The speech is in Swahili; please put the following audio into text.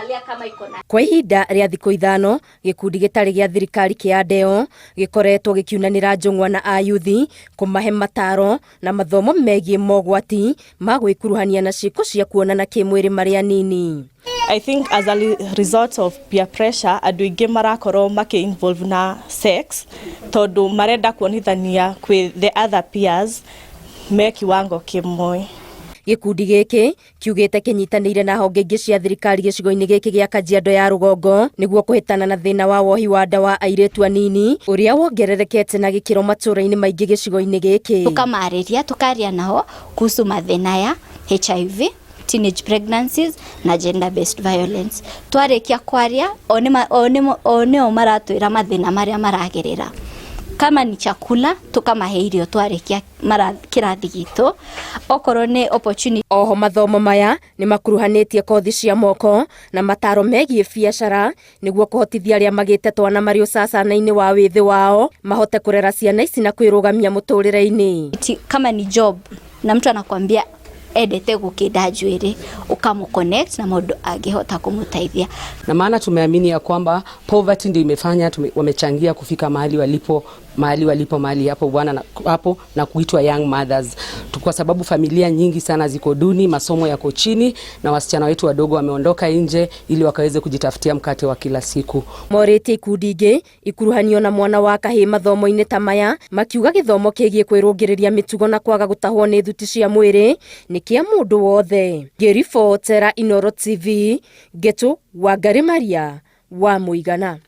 kuangalia kama iko na. Kwa ihinda rĩa thikũ ithano, gĩkundi gĩtarĩ gĩa thirikari kĩa Ndeo gĩkoretwo gĩkiunanĩra njũng'wa na ayuthi kũmahe mataro na mathomo megiĩ mogwati ma gwĩkuruhania na ciĩko cia kuonana kĩmwĩrĩ marĩ anini. I think as a result of peer pressure, andũ aingĩ marakorwo involve na sex tondũ marenda kuonithania kwĩ the other peers me kiwango kĩmwe. Gĩkundi gĩkĩ kiugĩte kĩnyitanĩire na honge ingĩ cia thirikari gĩcigo-inĩ gĩkĩ gĩa Kajiado ya rũgongo nĩguo kũhĩtana na thĩna wa wohi wa nda wa airĩtu anini ũrĩa wongererekete na gĩkĩro matũũra-inĩ maingĩ gĩcigo-inĩ gĩkĩ. Tukamarĩria tukaria nao kuhusu mathĩna ya HIV, teenage pregnancies na gender based violence. Twarĩkia kwaria oneo maratwĩra mathĩna marĩa maragerera. Kama ni chakula tukamahe irio twarĩkia kĩrathi gitũ, okorwo nĩ opportunity. Oho mathomo maya nĩ makuruhanĩtie kothi cia moko na mataro megiĩ biacara nĩguo kũhotithia arĩa magĩte twana marĩ ũcacana-inĩ wa wĩthĩ wao mahote kũrera ciana ici na kwĩrũgamia mũtũrĩre-inĩ. Kama ni job na mtu anakuambia edete gukida njuĩrĩ ukamconnect na mũndũ angehota kumutaithia. Na maana tumeamini ya kwamba poverty ndio imefanya wamechangia kufika mahali hapo bwana hapo na kuitwa young mothers. Kwa sababu familia nyingi sana ziko duni, masomo yako chini na wasichana wetu wadogo wameondoka nje ili wakaweze kujitafutia mkate wa kila siku. Morete ikundi ingĩ ikuruhanio na mwana wa kahĩ mathomo-inĩ ta maya makiuga gĩthomo kĩgiĩ kwĩrũngĩrĩria mĩtugo na kwaga gũtahwo nĩ thuti cia mwĩrĩ nĩ kĩa mũndũ wothe. Ngĩribotera Inooro TV, Ngetu Wangari Maria wa Mũigana.